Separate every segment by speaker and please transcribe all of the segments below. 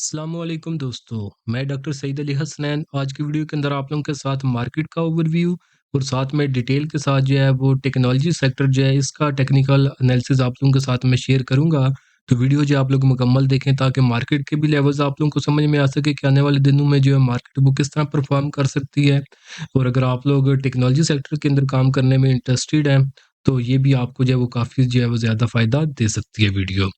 Speaker 1: अस्सलामुअलैकुम दोस्तों, मैं डॉक्टर सईद अली हसनैन। आज की वीडियो के अंदर आप लोगों के साथ मार्केट का ओवरव्यू और साथ में डिटेल के साथ जो है वो टेक्नोलॉजी सेक्टर जो है इसका टेक्निकल एनालिसिस आप लोगों के साथ मैं शेयर करूंगा। तो वीडियो जो आप लोग मुकम्मल देखें ताकि मार्केट के भी लेवल्स आप लोगों को समझ में आ सके कि आने वाले दिनों में जो है मार्केट वो किस तरह परफॉर्म कर सकती है। और अगर आप लोग टेक्नोलॉजी सेक्टर के अंदर काम करने में इंटरेस्टेड हैं तो ये भी आपको जो है वो काफ़ी जो है वो ज़्यादा फ़ायदा दे सकती है वीडियो।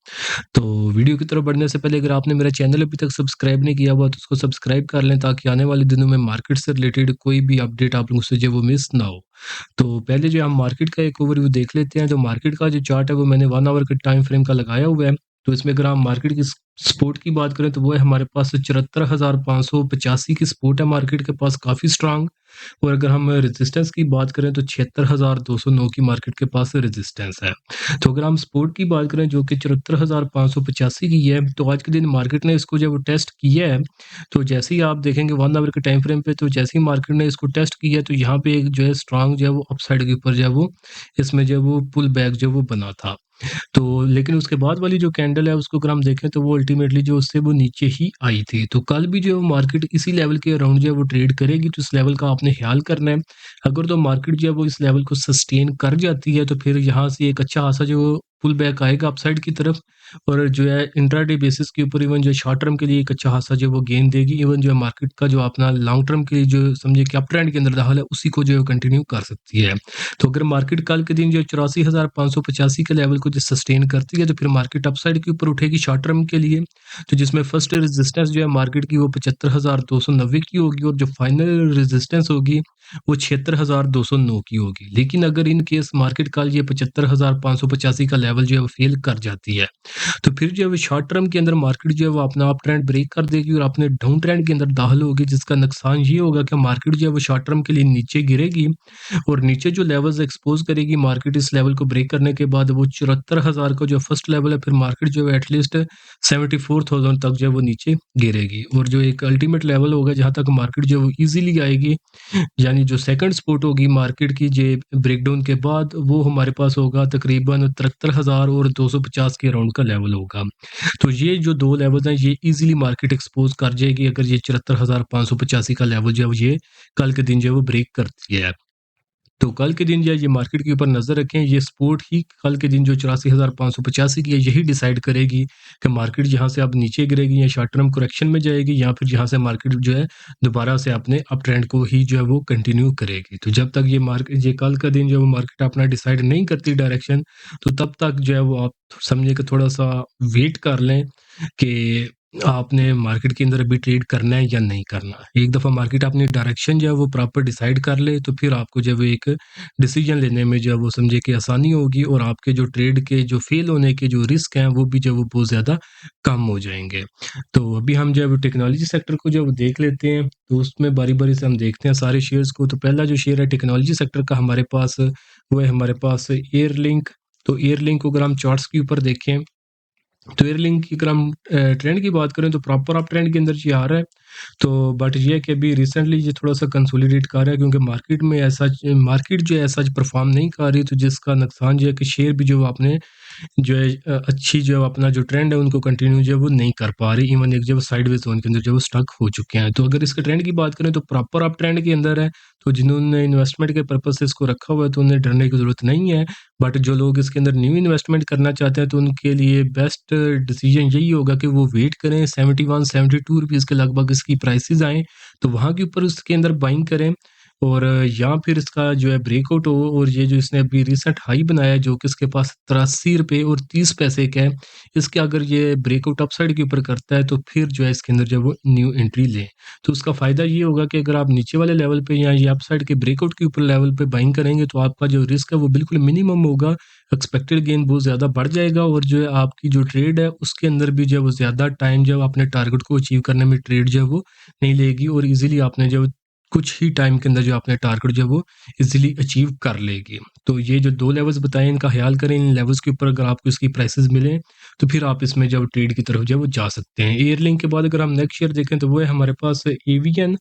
Speaker 1: तो वीडियो की तरफ बढ़ने से पहले अगर आपने मेरा चैनल अभी तक सब्सक्राइब नहीं किया हुआ तो उसको सब्सक्राइब कर लें ताकि आने वाले दिनों में मार्केट से रिलेटेड कोई भी अपडेट आप लोगों से जो है वो मिस ना हो। तो पहले जो हम मार्केट का एक ओवरव्यू देख लेते हैं। जो मार्केट का जो चार्ट है वो मैंने 1 आवर के टाइम फ्रेम का लगाया हुआ है। तो इसमें अगर हम मार्केट की सपोर्ट की बात करें तो वो है हमारे पास 74,585 की सपोर्ट है मार्केट के पास, काफ़ी स्ट्रांग। और अगर हम रेजिस्टेंस की बात करें तो 76,209 की मार्केट के पास रेजिस्टेंस है। तो अगर हम सपोर्ट की बात करें जो कि 74,585 की है, तो आज के दिन मार्केट ने इसको जब टेस्ट किया है, तो जैसे ही आप देखेंगे 1 आवर के टाइम फ्रेम पे, तो जैसे ही मार्केट ने इसको टेस्ट किया है, तो यहाँ पे एक जो है स्ट्रॉन्ग जो है वो अपसाइड के ऊपर जो है वो इसमें जो है वो पुल बैक जो है वो बना था। तो लेकिन उसके बाद वाली जो कैंडल है उसको अगर हम देखें तो वो अल्टीमेटली जो उससे वो नीचे ही आई थी। तो कल भी जो मार्केट इसी लेवल के अराउंड जो है वो ट्रेड करेगी, तो इस लेवल का आपने ख्याल करना है। अगर तो मार्केट जो है वो इस लेवल को सस्टेन कर जाती है तो फिर यहाँ से एक अच्छा खासा जो पुल बैक आएगा अपसाइड की तरफ, और जो है इंट्राडे बेसिस के ऊपर इवन जो शॉर्ट टर्म के लिए एक अच्छा खासा जो वो गेन देगी। इवन जो है मार्केट का जो अपना लॉन्ग टर्म के लिए जो समझे कि अप ट्रेंड के अंदर दाखिल है उसी को जो है कंटिन्यू कर सकती है। तो अगर मार्केट कल के दिन जो 84,585 के लेवल को जो सस्टेन करती है तो फिर मार्केट अपसाइड के ऊपर उठेगी शॉर्ट टर्म के लिए। तो जिसमें फर्स्ट रेजिस्टेंस जो है मार्केट की वो 75,290 की होगी और जो फाइनल रेजिस्टेंस होगी वो 76,209 की होगी। लेकिन अगर इन केस मार्केट कल ये 75,585 का लेवल जो है वो फेल कर जाती है तो फिर जो है वो शॉर्ट टर्म के अंदर मार्केट जो है वो अपना अप ट्रेंड ब्रेक कर देगी और अपने डाउन ट्रेंड के अंदर दाखिल होगी, जिसका नुकसान ये होगा कि मार्केट जो है वो शॉर्ट टर्म के लिए नीचे गिरेगी और नीचे जो लेवल्स एक्सपोज करेगी मार्केट इस लेवल को ब्रेक करने के बाद वो 74,000 का जो फर्स्ट लेवल है, फिर मार्केट जो है एटलीस्ट 74,000 तक जो है वो नीचे गिरेगी। और जो एक अल्टीमेट लेवल होगा जहाँ तक मार्केट जो है वो ईजिली आएगी, यानी जो सेकंड सपोर्ट होगी मार्केट की जे ब्रेकडाउन के बाद, वो हमारे पास होगा तकरीबन 73,000 और 250 के अराउंड का लेवल होगा। तो ये जो 2 लेवल्स हैं ये ईजिली मार्केट एक्सपोज कर जाएगी अगर ये 74,585 का लेवल जो है ये कल के दिन जो है वो ब्रेक करती है। तो कल के दिन जो है ये मार्केट के ऊपर नज़र रखें, ये सपोर्ट ही कल के दिन जो 84,585 की है यही डिसाइड करेगी कि मार्केट यहाँ से अब नीचे गिरेगी या शॉर्ट टर्म करेक्शन में जाएगी या फिर यहाँ से मार्केट जो है दोबारा से अपने अप ट्रेंड को ही जो है वो कंटिन्यू करेगी। तो जब तक ये कल का दिन जो है वो मार्केट अपना डिसाइड नहीं करती डायरेक्शन, तो तब तक जो है वो आप समझिए कि थोड़ा-सा वेट कर लें कि आपने मार्केट के अंदर अभी ट्रेड करना है या नहीं करना। एक दफ़ा मार्केट अपनी डायरेक्शन जो है वो प्रॉपर डिसाइड कर ले तो फिर आपको जो है वो एक डिसीजन लेने में जो है वो समझिए कि आसानी होगी और आपके जो ट्रेड के जो फेल होने के जो रिस्क हैं वो भी जो है वो बहुत ज़्यादा कम हो जाएँगे। तो अभी हम जो है वो टेक्नोलॉजी सेक्टर को जो है वो देख लेते हैं, तो उसमें बारी-बारी से हम देखते हैं सारे शेयर्स को। तो पहला जो शेयर है टेक्नोलॉजी सेक्टर का हमारे पास, वो है हमारे पास एयरलिंक। तो एयरलिंक को अगर हम चार्ट्स के ऊपर देखें तो एयरलिंक की अगर हम ट्रेंड की बात करें तो प्रॉपर अप ट्रेंड के अंदर ये आ रहा है। तो बट ये है कि अभी रिसेंटली ये थोड़ा-सा कंसोलिडेट कर रहा है क्योंकि मार्केट जो है ऐसा परफ़ॉर्म नहीं कर रही, तो जिसका नुकसान जो है कि शेयर भी जो आपने जो है अच्छी जो है अपना जो ट्रेंड है उनको कंटिन्यू जो है वो नहीं कर पा रही। इवन एक जो है साइडवेज ज़ोन के अंदर जो है वो स्टक हो चुके हैं। तो अगर इसके ट्रेंड की बात करें तो प्रॉपर अप ट्रेंड के अंदर है, तो जिन्होंने इन्वेस्टमेंट के पर्पज़ से इसको रखा हुआ है तो उन्हें डरने की ज़रूरत नहीं है। बट जो लोग इसके अंदर न्यू इन्वेस्टमेंट करना चाहते हैं तो उनके लिए बेस्ट डिसीजन यही होगा कि वो वेट करें 71-72 रुपीज़ के लगभग इसकी प्राइसेज़ आएँ, तो वहाँ के ऊपर उसके अंदर बाइंग करें। और या फिर इसका जो है ब्रेकआउट हो और ये जो इसने अभी रिसेंट हाई बनाया है जो कि इसके पास ₹83.30 का है, इसके अगर ये ब्रेकआउट अपसाइड के ऊपर करता है तो फिर जो है इसके अंदर जो है वो न्यू एंट्री लें। तो उसका फ़ायदा ये होगा कि अगर आप नीचे वाले लेवल पे या ये अपसाइड के ब्रेकआउट के ऊपर लेवल पे बाइंग करेंगे तो आपका जो रिस्क है वो बिल्कुल मिनिमम होगा, एक्सपेक्टेड गेन बहुत ज़्यादा बढ़ जाएगा और जो है आपकी जो ट्रेड है उसके अंदर भी जो है वो ज़्यादा टाइम जो है अपने टारगेट को अचीव करने में ट्रेड जो है वो नहीं लेगी और ईज़िली आपने जो कुछ ही टाइम के अंदर जो आपने टारगेट जो है वो ईज़िली अचीव कर लेगी। तो ये जो 2 लेवल्स बताए इनका ख़्याल करें, इन लेवल्स के ऊपर अगर आपको इसकी प्राइसेज़ मिलें, तो फिर आप इसमें जो ट्रेड की तरफ जो है वो जा सकते हैं। एयरलिंक के बाद अगर हम नेक्स्ट शेयर देखें तो वो है हमारे पास एवियन।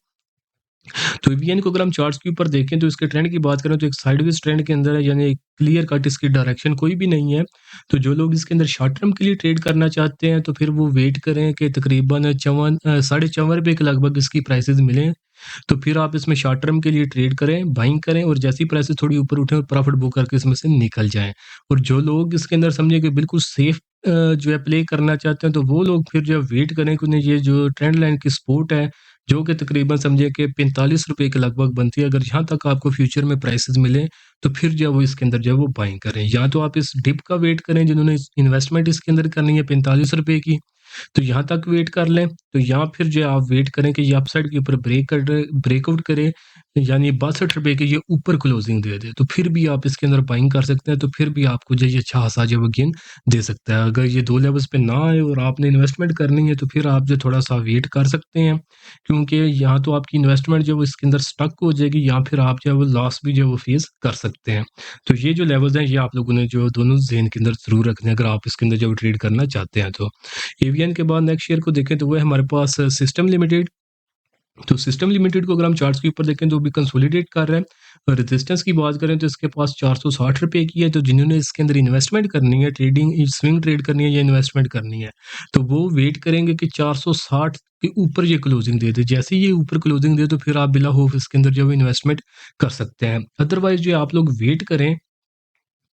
Speaker 1: तो वीएन को अगर हम चार्ट्स के ऊपर देखें तो इसके ट्रेंड की बात करें तो एक साइडवेज ट्रेंड के अंदर है, यानी क्लियर कट इसकी डायरेक्शन कोई भी नहीं है। तो जो लोग इसके अंदर शॉर्ट टर्म के लिए ट्रेड करना चाहते हैं तो फिर वो वेट करें कि तकरीबन 54.5 के लगभग इसकी प्राइसेस मिलें, तो फिर आप इसमें शॉर्ट टर्म के लिए ट्रेड करें, बाइंग करें और जैसी प्राइसेस थोड़ी ऊपर उठें और प्रॉफिट बुक करके इसमें से निकल जाएँ। और जो लोग इसके अंदर समझिए कि बिल्कुल सेफ जो है प्ले करना चाहते हैं तो वो लोग फिर जो है वेट करें कि उन्हें ये जो ट्रेंड लाइन की सपोर्ट है, जो कि तकरीबन समझिए कि ₹45 के लगभग बनती है, अगर यहाँ तक आपको फ्यूचर में प्राइसेस मिलें, तो फिर जो है वो इसके अंदर जो है वो बाइंग करें। या तो आप इस डिप का वेट करें जिन्होंने इन्वेस्टमेंट इसके अंदर करनी है ₹45 की, तो यहाँ तक वेट कर लें, तो या फिर जो है आप वेट करें कि ये अपसाइड के ऊपर ब्रेकआउट करे, यानी ₹62 के ये ऊपर क्लोजिंग दे दे, तो फिर भी आप इसके अंदर बाइंग कर सकते हैं, तो फिर भी आपको जो ये अच्छा खासा जो है वो गेन दे सकता है। अगर ये 2 लेवल्स पे ना आए और आपने इन्वेस्टमेंट करनी है, तो फिर आप जो थोड़ा-सा वेट कर सकते हैं, क्योंकि या तो आपकी इन्वेस्टमेंट जो है वो इसके अंदर स्टक हो जाएगी या फिर आप जो है वो लॉस भी जो है वो फेस कर सकते हैं। तो ये जो लेवल्स हैं, ये आप लोगों ने जो दोनों ज़हन के अंदर ज़रूर रखने हैं, अगर आप इसके अंदर जो ट्रेड करना चाहते हैं तो। एवीएन के बाद नेक्स्ट शेयर को देखें तो वो है हमारे पास सिस्टम लिमिटेड। तो सिस्टम लिमिटेड को अगर हम चार्ट्स के ऊपर देखें तो भी कंसोलिडेट कर रहा है। और रेजिस्टेंस की बात करें तो इसके पास ₹460 की है, तो जिन्होंने इसके अंदर इन्वेस्टमेंट करनी है, ट्रेडिंग स्विंग ट्रेड करनी है या इन्वेस्टमेंट करनी है, तो वो वेट करेंगे कि 460 के ऊपर ये क्लोजिंग दे दे। जैसे ही ये ऊपर क्लोजिंग दे तो फिर आप बिला खौफ इसके अंदर जो है इन्वेस्टमेंट कर सकते हैं। अदरवाइज़ जो आप लोग वेट करें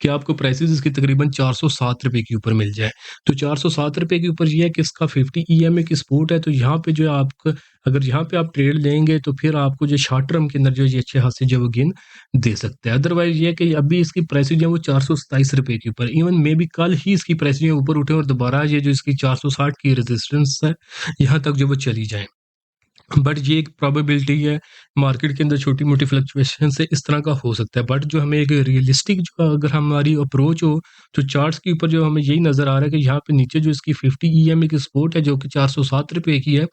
Speaker 1: कि आपको प्राइसेज़ इसकी तकरीबन ₹407 के ऊपर मिल जाए। तो ₹407 के ऊपर ये है कि इसका 50 ईएमए की सपोर्ट है, तो यहाँ पे जो है आपका, अगर यहाँ पे आप ट्रेड लेंगे तो फिर आपको जो शॉर्ट टर्म के अंदर जो है ये अच्छे खासे जो है वो गेन दे सकता है। अदरवाइज़ ये है कि अभी इसकी प्राइसेज़ जो है वो ₹427 के ऊपर, इवन मे बी कल ही इसकी प्राइस जो है ऊपर उठे और दोबारा ये जो इसकी 460 की रेजिस्टेंस है, यहाँ तक जो वो चली जाएँ। बट ये एक प्रोबेबिलिटी है, मार्केट के अंदर छोटी-मोटी फ्लक्चुएशन से इस तरह का हो सकता है। बट जो हमें एक रियलिस्टिक जो अगर हमारी अप्रोच हो, तो चार्ट्स के ऊपर जो हमें यही नज़र आ रहा है कि यहाँ पे नीचे जो इसकी 50 ईएमए की सपोर्ट है जो कि ₹407 की है,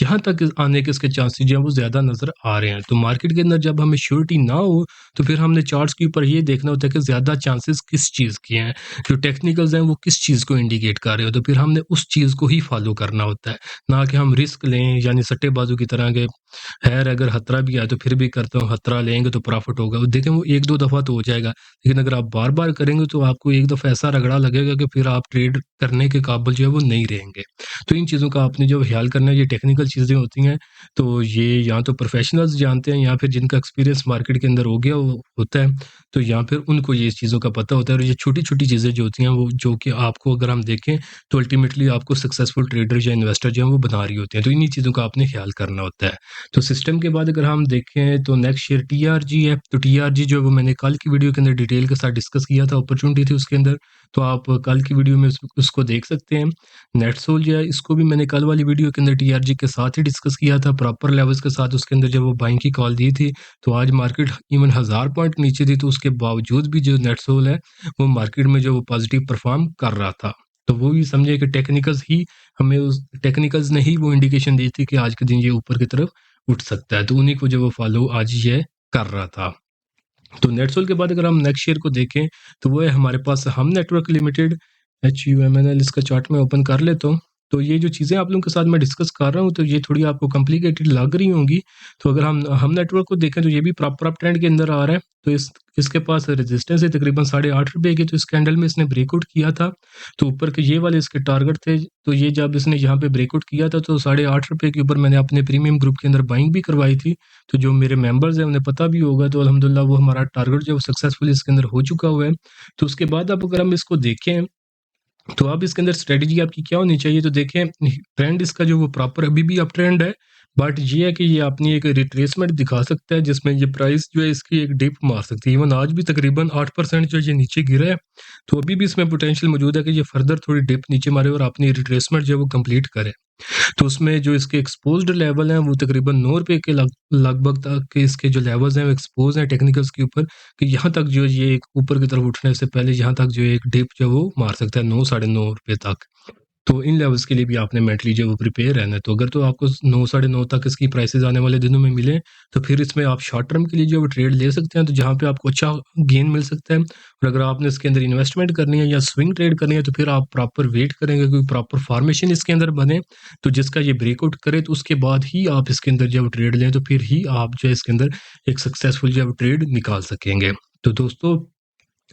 Speaker 1: यहाँ तक आने के इसके चांसेस जो हैं वो ज़्यादा नज़र आ रहे हैं। तो मार्केट के अंदर जब हमें श्योरिटी ना हो, तो फिर हमने चार्ट्स के ऊपर ये देखना होता है कि ज़्यादा चांसेस किस चीज़ के हैं, जो टेक्निकल्स हैं वो किस चीज़ को इंडिकेट कर रहे हो, तो फिर हमने उस चीज़ को ही फॉलो करना होता है। ना कि हम रिस्क लें, यानी सट्टेबाजों की तरह के खैर अगर खतरा भी आए तो फिर भी करता हूँ, खतरा लेंगे तो प्रॉफ़िट होगा। वो देखें वो 1-2 दफ़ा तो हो जाएगा, लेकिन अगर आप बार-बार करेंगे तो आपको एक दफ़ा ऐसा रगड़ा लगेगा कि फिर आप ट्रेड करने के काबिल जो है वो नहीं रहेंगे। तो इन चीज़ों का आपने जो ख़्याल करना है, ये टेक्निकल चीज़ें होती हैं, तो ये या तो प्रोफ़ेशनल्स जानते हैं या फिर जिनका एक्सपीरियंस मार्केट के अंदर हो गया हो होता है, तो या फिर उनको ये चीज़ों का पता होता है। और ये छोटी-छोटी चीज़ें जो होती हैं वो जो कि आपको अगर हम देखें तो अल्टीमेटली आपको सक्सेसफुल ट्रेडर या इन्वेस्टर जो है वो बना रही होती हैं। तो इन्हीं चीज़ों का आपने ख़्याल करना होता है। तो सिस्टम के बाद अगर हम देखें तो नेक्स्ट शेयर टीआरजी है। तो टीआरजी जो है वो मैंने कल की वीडियो के अंदर डिटेल के साथ डिस्कस किया था, अपॉर्चुनिटी थी उसके अंदर, तो आप कल की वीडियो में उसको देख सकते हैं। नेटसोल जो है इसको भी मैंने कल वाली वीडियो के अंदर टीआरजी के साथ ही डिस्कस किया था, प्रॉपर लेवल्स के साथ उसके अंदर जब वो बाइंग की कॉल दी थी, तो आज मार्केट इवन 1000 पॉइंट नीचे थी, तो उसके बावजूद भी जो नेटसोल है वो मार्केट में जो वो पॉजिटिव परफॉर्म कर रहा था। तो वो भी समझिए कि टेक्निकल्स ही हमें उस टेक्निकल्स ने ही वो इंडिकेशन दी थी कि आज के दिन ये ऊपर की तरफ उठ सकता है, तो उन्हीं को जो वो फॉलो आज ये कर रहा था। तो नेटसोल के बाद अगर हम नेक्स्ट शेयर को देखें, तो वो है हमारे पास हम नेटवर्क लिमिटेड, HUMNL, इसका चार्ट मैं ओपन कर लेता हूँ। तो ये जो चीज़ें आप लोगों के साथ मैं डिस्कस कर रहा हूँ, तो ये थोड़ी आपको कॉम्प्लिकेटेड लग रही होंगी। तो अगर हम नेटवर्क को देखें तो ये भी प्रॉपर अप ट्रेंड के अंदर आ रहा है। तो इसके पास रेजिस्टेंस है तकरीबन ₹8.5 की, तो इस कैंडल में इसने ब्रेकआउट किया था। तो ऊपर के ये वाले इसके टारगेट थे, तो ये जब इसने यहाँ पे ब्रेकआउट किया था तो ₹8.5 के ऊपर मैंने अपने प्रीमियम ग्रुप के अंदर बाइंग भी करवाई थी। तो जो मेरे मेंबर्स हैं उन्हें पता भी होगा, तो अल्हम्दुलिल्लाह वो हमारा टारगेट जो है वो सक्सेसफुली इसके अंदर हो चुका हुआ है। तो उसके बाद अब अगर हम इसको देखें, तो अब इसके अंदर स्ट्रेटजी आपकी क्या होनी चाहिए? तो देखें, ट्रेंड इसका जो वो प्रॉपर अभी भी अप ट्रेंड है, बट ये है कि ये अपनी एक रिट्रेसमेंट दिखा सकता है जिसमें ये प्राइस जो है इसकी एक डिप मार सकती है। इवन आज भी तकरीबन 8% जो है ये नीचे गिरा है, तो अभी भी इसमें पोटेंशियल मौजूद है कि ये फर्दर थोड़ी डिप नीचे मारे और अपनी रिट्रेसमेंट जो है वो कंप्लीट करे। तो उसमें जो इसके एक्सपोज़्ड लेवल हैं वो तकरीबन ₹9 के लगभग तक के इसके जो लेवल्स हैं वो एक्सपोज़ हैं टेक्निकल्स के ऊपर, कि यहाँ तक जो ये एक ऊपर की तरफ उठने से पहले यहाँ तक जो एक डिप जो है वो मार सकता है 9 साढ़े ₹9 तक। तो इन लेवल्स के लिए भी आपने मेंटली जो है वो प्रिपेयर रहना है। तो अगर तो आपको 9 साढ़े 9 तक इसकी प्राइसेज़ आने वाले दिनों में मिले, तो फिर इसमें आप शॉर्ट टर्म के लिए जो है वो ट्रेड ले सकते हैं, तो जहाँ पे आपको अच्छा गेन मिल सकता है। और अगर आपने इसके अंदर इन्वेस्टमेंट करनी है या स्विंग ट्रेड करनी है, तो फिर आप प्रॉपर वेट करेंगे, कोई प्रॉपर फॉर्मेशन इसके अंदर बने, तो जिसका ये ब्रेकआउट करे, तो उसके बाद ही आप इसके अंदर जो है वो ट्रेड लें, तो फिर ही आप जो है इसके अंदर एक सक्सेसफुल जो है वो ट्रेड निकाल सकेंगे। तो दोस्तों,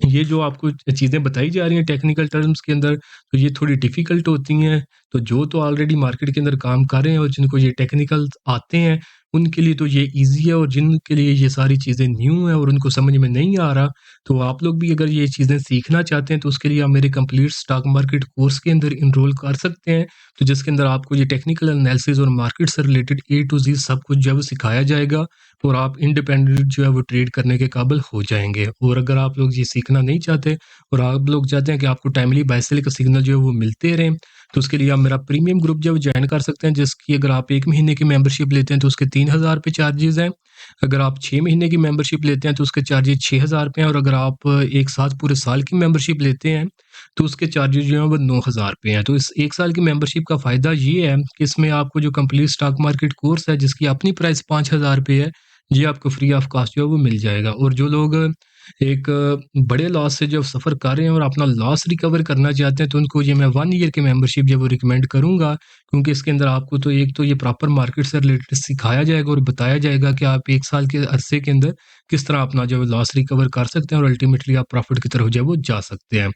Speaker 1: ये जो आपको चीज़ें बताई जा रही हैं टेक्निकल टर्म्स के अंदर, तो ये थोड़ी डिफ़िकल्ट होती हैं। तो जो तो ऑलरेडी मार्केट के अंदर काम कर रहे हैं और जिनको ये टेक्निकल्स आते हैं, उनके लिए तो ये ईज़ी है, और जिनके लिए ये सारी चीज़ें न्यू हैं और उनको समझ में नहीं आ रहा, तो आप लोग भी अगर ये चीज़ें सीखना चाहते हैं, तो उसके लिए आप मेरे कंप्लीट स्टॉक मार्केट कोर्स के अंदर एनरोल कर सकते हैं। तो जिसके अंदर आपको ये टेक्निकल एनालिसिस और मार्केट से रिलेटेड ए टू ज़ेड सब कुछ जो है वो सिखाया जाएगा, और आप इंडिपेंडेंट जो है वो ट्रेड करने के काबिल हो जाएँगे। और अगर आप लोग ये सीखना नहीं चाहते और आप लोग चाहते हैं कि आपको टाइमली बाय सेल का सिग्नल जो है वो मिलते रहें, तो उसके लिए आप मेरा प्रीमियम ग्रुप जो है वो जॉइन कर सकते हैं, जिसकी अगर आप 1 महीने की मेंबरशिप लेते हैं तो उसके 3000 रुपए चार्जेज़ हैं। अगर आप 6 महीने की मेंबरशिप लेते हैं तो उसके चार्जेज़ 6000 रुपए हैं, और अगर आप एक साथ पूरे साल की मेंबरशिप लेते हैं, तो उसके चार्जेज़ जो हैं वो 9000 रुपए हैं। तो इस 1 साल की मेंबरशिप का फ़ायदा ये है कि इसमें आपको जो कंप्लीट स्टॉक मार्केट कोर्स है, जिसकी अपनी प्राइस 5000 रुपए है, ये आपको फ्री ऑफ कॉस्ट जो है वो मिल जाएगा। और जो लोग एक बड़े लॉस से जो सफ़र कर रहे हैं और अपना लॉस रिकवर करना चाहते हैं, तो उनको ये मैं 1 ईयर की मेंबरशिप जो है वो रिकमेंड करूँगा, क्योंकि इसके अंदर आपको तो एक तो ये प्रॉपर मार्केट से रिलेटेड सिखाया जाएगा और बताया जाएगा कि आप 1 साल के अरसे के अंदर किस तरह अपना जो है लॉस रिकवर कर सकते हैं, और अल्टीमेटली आप प्रॉफिट की तरफ जो है वो जा सकते हैं।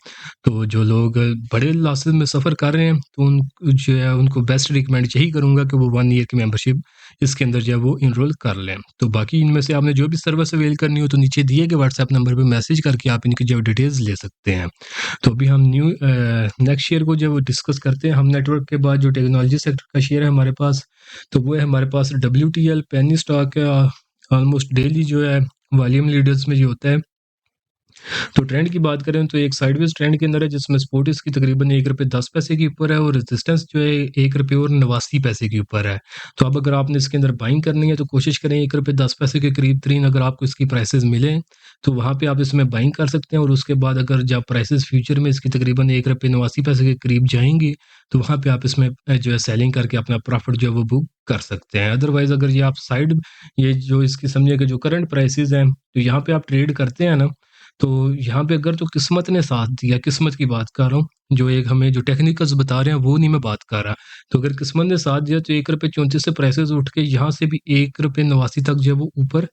Speaker 1: तो जो लोग बड़े लॉसेस में सफ़र कर रहे हैं, तो उन जो है उनको बेस्ट रिकमेंड यही करूँगा कि वो 1 ईयर की मेंबरशिप इसके अंदर जो है वो एनरोल कर लें। तो बाकी इनमें से आपने जो भी सर्विस अवेल करनी हो, तो नीचे दिए गए व्हाट्सएप नंबर पे मैसेज करके आप इनकी जो डिटेल्स ले सकते हैं। तो अभी हम नेक्स्ट शेयर को जो वो डिस्कस करते हैं। हम नेटवर्क के बाद जो टेक्नोलॉजी सेक्टर का शेयर है हमारे पास, तो वो है हमारे पास WTL पेनी स्टॉक है। ऑलमोस्ट डेली जो है वॉल्यूम लीडर्स में ये होता है। तो ट्रेंड की बात करें तो एक साइडवेज ट्रेंड के अंदर है, जिसमें सपोर्ट इसकी तकरीबन ₹1.10 के ऊपर है, और रेजिस्टेंस जो है ₹1.89 के ऊपर है। तो अब अगर आपने इसके अंदर बाइंग करनी है, तो कोशिश करें ₹1.10 के करीब तरीन अगर आपको इसकी प्राइसेस मिलें, तो वहाँ पे आप इसमें बाइंग कर सकते हैं। और उसके बाद अगर जब प्राइसेस फ्यूचर में इसकी तकरीबन ₹1.89 के करीब जाएंगी, तो वहाँ पे आप इसमें जो है सेलिंग करके अपना प्रॉफिट जो है वो बुक कर सकते हैं। अदरवाइज अगर ये आप साइड, ये जो इसकी समझिए कि जो करंट प्राइसेस हैं, तो यहाँ पे आप ट्रेड करते हैं ना, तो यहाँ पे अगर तो किस्मत ने साथ दिया, किस्मत की बात कर रहा हूँ, जो एक हमें जो टेक्निकल्स बता रहे हैं वो नहीं मैं बात कर रहा। तो अगर किस्मत ने साथ दिया, तो ₹1.34 से प्राइसेज़ उठ के यहाँ से भी ₹1.89 तक जो है वो ऊपर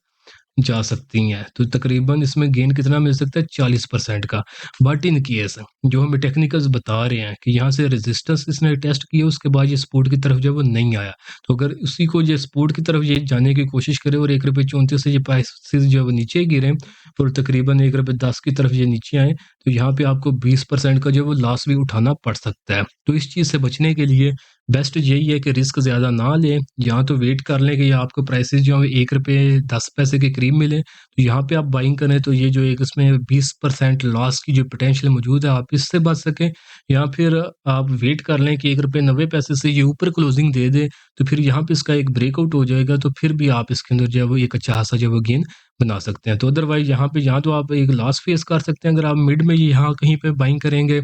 Speaker 1: जा सकती हैं। तो तकरीबन इसमें गेन कितना मिल सकता है? 40% का। बट इन केस जो हमें टेक्निकल्स बता रहे हैं कि यहाँ से रेजिस्टेंस इसने टेस्ट किया, उसके बाद ये सपोर्ट की तरफ जो है वो नहीं आया। तो अगर उसी को ये सपोर्ट की तरफ ये जाने की कोशिश करे और ₹1.34 से ये प्राइसेज़ जो है वो नीचे गिरे और तकरीबन ₹1.10 की तरफ ये नीचे आए, तो यहाँ पे आपको 20% का जो है वो लॉस भी उठाना पड़ सकता है। तो इस चीज़ से बचने के लिए बेस्ट यही है कि रिस्क ज़्यादा ना लें, या तो वेट कर लें कि आपको प्राइसेज़ जो है ₹1.10 के करीब मिलें, तो यहाँ पे आप बाइंग करें, तो ये जो एक इसमें 20% लॉस की जो पोटेंशियल मौजूद है, आप इससे बच सकें। या फिर आप वेट कर लें कि ₹1.90 से ये ऊपर क्लोजिंग दे दे, तो फिर यहाँ पे इसका एक ब्रेकआउट हो जाएगा, तो फिर भी आप इसके अंदर जो है वो एक अच्छा खासा जो है वो गेन बना सकते हैं। तो अदरवाइज़ यहाँ पे या तो आप एक लॉस फेस कर सकते हैं, अगर आप मिड में यहाँ कहीं पे बाइंग करेंगे,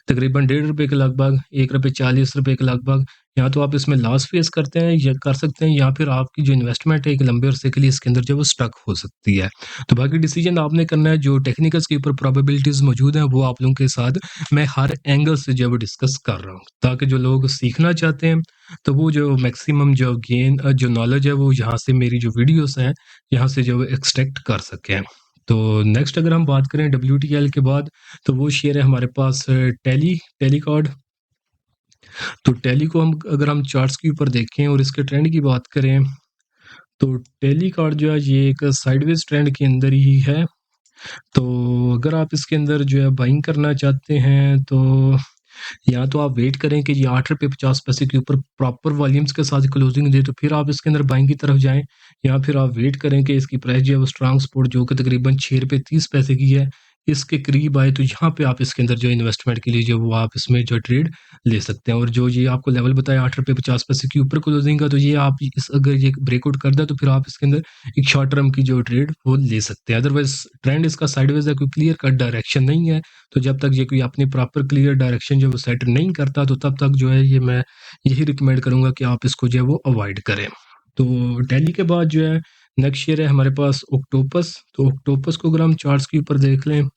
Speaker 1: तकरीबन ₹1.5 के लगभग, ₹1.40 के लगभग, या तो आप इसमें लॉस फेस करते हैं या कर सकते हैं, या फिर आपकी जो इन्वेस्टमेंट है एक लंबे अरसे के लिए इसके अंदर जो है वो स्टक हो सकती है। तो बाकी डिसीजन आपने करना है, जो टेक्निकल्स के ऊपर प्रोबेबिलिटीज़ मौजूद हैं वो आप लोगों के साथ मैं हर एंगल से जो है वो डिस्कस कर रहा हूँ, ताकि जो लोग सीखना चाहते हैं, तो वो जो मैक्सिमम जो गेन जो नॉलेज है वो यहाँ से मेरी जो वीडियोज़ हैं, यहाँ से जो है एक्सट्रैक्ट कर सकें। तो नेक्स्ट अगर हम बात करें WTL के बाद, तो वो शेयर है हमारे पास टेलीकॉर्ड। तो टैली को हम अगर हम चार्ट्स के ऊपर देखें और इसके ट्रेंड की बात करें, तो टैली कार्ड जो है ये एक साइडवेज ट्रेंड के अंदर ही है। तो अगर आप इसके अंदर जो है बाइंग करना चाहते हैं, तो या तो आप वेट करें कि ये ₹8.50 के ऊपर प्रॉपर वॉल्यूम्स के साथ क्लोजिंग दे, तो फिर आप इसके अंदर बाइंग की तरफ जाएँ, या फिर आप वेट करें कि इसकी प्राइस जो है वो स्ट्रॉन्ग सपोर्ट जो कि तकरीबन ₹6.30 की है, इसके करीब आए तो यहाँ पे आप इसके अंदर जो इन्वेस्टमेंट के लिए जो वो आप इसमें जो ट्रेड ले सकते हैं। और जो ये आपको लेवल बताया ₹8.50 के ऊपर क्लोजिंग का, तो ये आप इस अगर ये ब्रेकआउट कर दे तो फिर आप इसके अंदर एक शॉर्ट टर्म की जो ट्रेड वो ले सकते हैं। अदरवाइज ट्रेंड इसका साइडवेज है, कोई क्लियर कट डायरेक्शन नहीं है। तो जब तक ये कोई अपनी प्रॉपर क्लियर डायरेक्शन जो वो सेट नहीं करता, तो तब तक जो है ये मैं यही रिकमेंड करूँगा कि आप इसको जो है वो अवॉइड करें। तो डेली के बाद जो है नेक्स्ट शेयर है हमारे पास ऑक्टोपस। तो ऑक्टोपस को अगर हम चार्ट्स के ऊपर देख लें,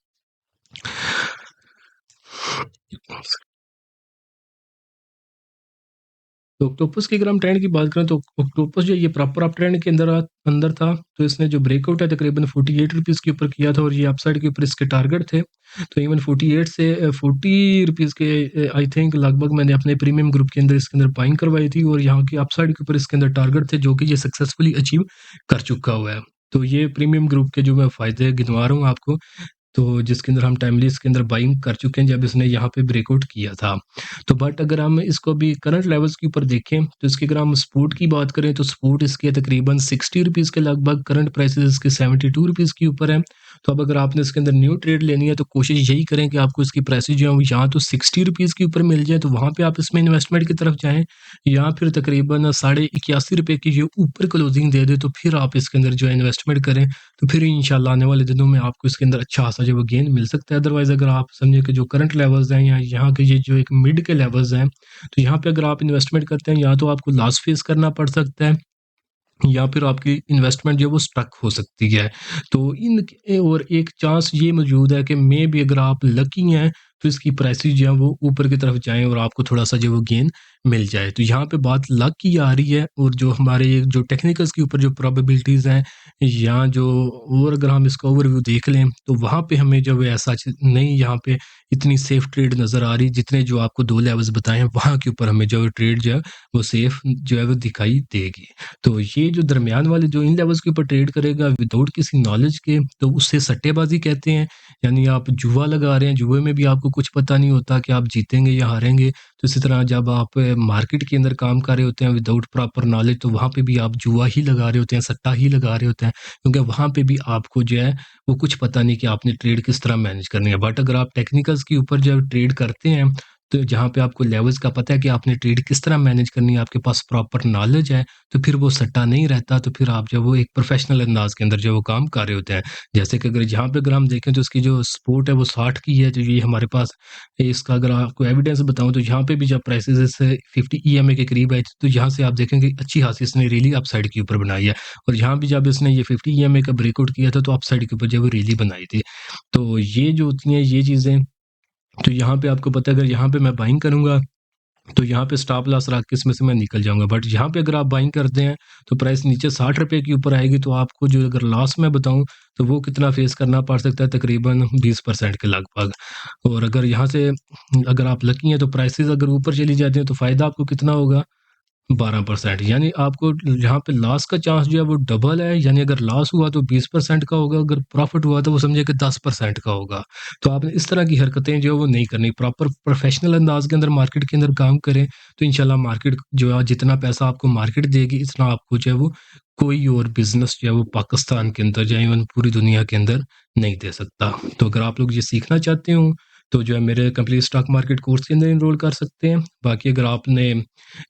Speaker 1: तो ऑक्टोपस की अगर हम ट्रेंड की बात करें तो ऑक्टोपस जो है ये प्रॉपर अप ट्रेंड के अंदर था। तो इसने जो ब्रेकआउट है तकरीबन ₹48 के ऊपर किया था और ये अपसाइड के ऊपर इसके टारगेट थे। तो इवन 48 से ₹40 के आई थिंक लगभग मैंने अपने प्रीमियम ग्रुप के अंदर इसके अंदर बाइंग करवाई थी और यहाँ की अपसाइड के ऊपर इसके अंदर टारगेट थे जो कि ये सक्सेसफुली अचीव कर चुका हुआ है। तो ये प्रीमियम ग्रुप के जो मैं फ़ायदे गिनवा रहा हूँ आपको, तो जिसके अंदर हम टाइमली इसके अंदर बाइंग कर चुके हैं जब इसने यहाँ पे ब्रेकआउट किया था। तो बट अगर हम इसको अभी करंट लेवल्स के ऊपर देखें तो इसकी अगर हम सपोर्ट की बात करें तो सपोर्ट इसके तकरीबन ₹60 के लगभग, करंट प्राइसेस इसके ₹72 के ऊपर है। तो अब अगर आपने इसके अंदर न्यू ट्रेड लेनी है तो कोशिश यही करें कि आपको इसकी प्राइसेस जो है वो यहाँ तो ₹60 के ऊपर मिल जाए तो वहाँ पे आप इसमें इन्वेस्टमेंट की तरफ जाएँ, या फिर तकरीबन ₹81.5 की जो ऊपर क्लोजिंग दे दे तो फिर आप इसके अंदर जो है इन्वेस्टमेंट करें। तो फिर इंशाल्लाह आने वाले दिनों में आपको इसके अंदर अच्छा खासा जो वो गेन मिल सकता है। अदरवाइज़ अगर आप समझें कि जो करंट लेवल्स हैं या यहाँ के ये जो एक मिड के लेवल्स हैं, तो यहाँ पे अगर आप इन्वेस्टमेंट करते हैं या तो आपको लॉस फेस करना पड़ सकता है या फिर आपकी इन्वेस्टमेंट जो है वो स्टक हो सकती है। तो इन और एक चांस ये मौजूद है कि मेबी अगर आप लकी हैं तो इसकी प्राइसेस जो है वो ऊपर की तरफ जाएँ और आपको थोड़ा-सा जो वो गेन मिल जाए। तो यहाँ पे बात लक की आ रही है और जो हमारे जो टेक्निकल्स के ऊपर जो प्रोबेबिलिटीज़ हैं या जो, और अगर हम इसका ओवरव्यू देख लें तो वहाँ पे हमें जो है ऐसा नहीं यहाँ पे इतनी सेफ ट्रेड नज़र आ रही, जितने जो आपको 2 लेवल्स बताए हैं वहाँ के ऊपर हमें जो है ट्रेड जो है वो सेफ जो है वो दिखाई देगी। तो ये जो दरमियान वाले जो इन लेवल्स के ऊपर ट्रेड करेगा विदाउट किसी नॉलेज के, तो उससे सट्टेबाज़ी कहते हैं। यानी आप जुआ लगा रहे हैं, जुए में भी आपको कुछ पता नहीं होता कि आप जीतेंगे या हारेंगे। तो इसी तरह जब आप मार्केट के अंदर काम कर रहे होते हैं विदाउट प्रॉपर नॉलेज, तो वहाँ पे भी आप जुआ ही लगा रहे होते हैं, सट्टा ही लगा रहे होते हैं, क्योंकि वहाँ पे भी आपको जो है वो कुछ पता नहीं कि आपने ट्रेड किस तरह मैनेज करनी है। बट अगर आप टेक्निकल्स के ऊपर जब ट्रेड करते हैं, तो जहाँ पे आपको लेवल्स का पता है कि आपने ट्रेड किस तरह मैनेज करनी है, आपके पास प्रॉपर नॉलेज है, तो फिर वो सट्टा नहीं रहता, तो फिर आप जो वो एक प्रोफ़ेशनल अंदाज़ के अंदर जो वो काम कर रहे होते हैं। जैसे कि अगर यहाँ पे अगर हम देखें तो इसकी जो सपोर्ट है वो 60 की है, जो ये हमारे पास इसका अगर आपको एविडेंस बताऊँ तो यहाँ पे भी जब प्राइसेज़ इससे 50 ईएमए के करीब आई थी, तो यहाँ से आप देखेंगे अच्छी खासी इसने रैली अपसाइड के ऊपर बनाई है। और यहाँ भी जब इसने ये 50 ईएमए का ब्रेकआउट किया था, तो अपसाइड के ऊपर जो है वो रैली बनाई थी। तो ये जो होती हैं ये चीज़ें, तो यहाँ पे आपको पता है अगर यहाँ पे मैं बाइंग करूँगा तो यहाँ पे स्टॉप लॉस रख के इसमें से मैं निकल जाऊँगा। बट यहाँ पे अगर आप बाइंग करते हैं तो प्राइस नीचे ₹60 के ऊपर आएगी, तो आपको जो अगर लॉस मैं बताऊँ तो वो कितना फेस करना पड़ सकता है, तकरीबन 20% के लगभग। और अगर यहाँ से अगर आप लकी हैं तो प्राइसेज़ अगर ऊपर चली जाती हैं तो फ़ायदा आपको कितना होगा? 12%, यानी आपको यहाँ पे लॉस का चांस जो है वो डबल है। यानी अगर लॉस हुआ तो 20% का होगा, अगर प्रॉफ़िट हुआ तो वो समझिए कि 10% का होगा। तो आपने इस तरह की हरकतें जो है वो नहीं करनी, प्रॉपर प्रोफ़ेशनल अंदाज़ के अंदर मार्केट के अंदर काम करें, तो इंशाल्लाह मार्केट जो है जितना पैसा आपको मार्केट देगी, इतना आपको जो है वो कोई और बिज़नेस जो है वो पाकिस्तान के अंदर या इवन पूरी दुनिया के अंदर नहीं दे सकता। तो अगर आप लोग ये सीखना चाहते हो तो जो है मेरे कंप्लीट स्टॉक मार्केट कोर्स के अंदर एनरोल कर सकते हैं। बाकी अगर आपने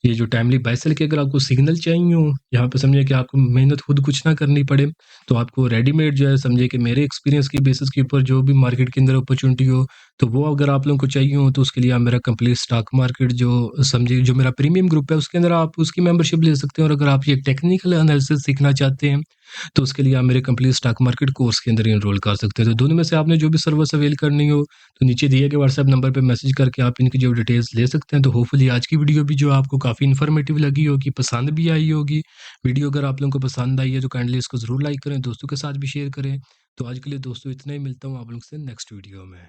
Speaker 1: ये जो टाइमली बाय सेल के अगर आपको सिग्नल चाहिए हो, यहाँ पे समझिए कि आपको मेहनत खुद कुछ ना करनी पड़े, तो आपको रेडीमेड जो है समझिए कि मेरे एक्सपीरियंस की बेसिस के ऊपर जो भी मार्केट के अंदर अपॉर्चुनिटी हो, तो वो अगर आप लोगों को चाहिए हो तो उसके लिए आप मेरा कंप्लीट स्टॉक मार्केट जो समझिए जो मेरा प्रीमियम ग्रुप है उसके अंदर आप उसकी मेंबरशिप ले सकते हैं। और अगर आप ये टेक्निकल एनालिसिस सीखना चाहते हैं तो उसके लिए आप मेरे कंप्लीट स्टॉक मार्केट कोर्स के अंदर एनरोल कर सकते हैं। तो दोनों में से आपने जो भी सर्विस अवेल करनी हो तो नीचे दिए गए व्हाट्सएप नंबर पे मैसेज करके आप इनकी जो डिटेल्स ले सकते हैं। तो होपफुली आज की वीडियो भी जो आपको काफ़ी इन्फॉर्मेटिव लगी होगी, पसंद भी आई होगी। वीडियो अगर आप लोगों को पसंद आई है तो काइंडली इसको ज़रूर लाइक करें, दोस्तों के साथ भी शेयर करें। तो आज के लिए दोस्तों इतना ही, मिलता हूँ आप लोग से नेक्स्ट वीडियो में।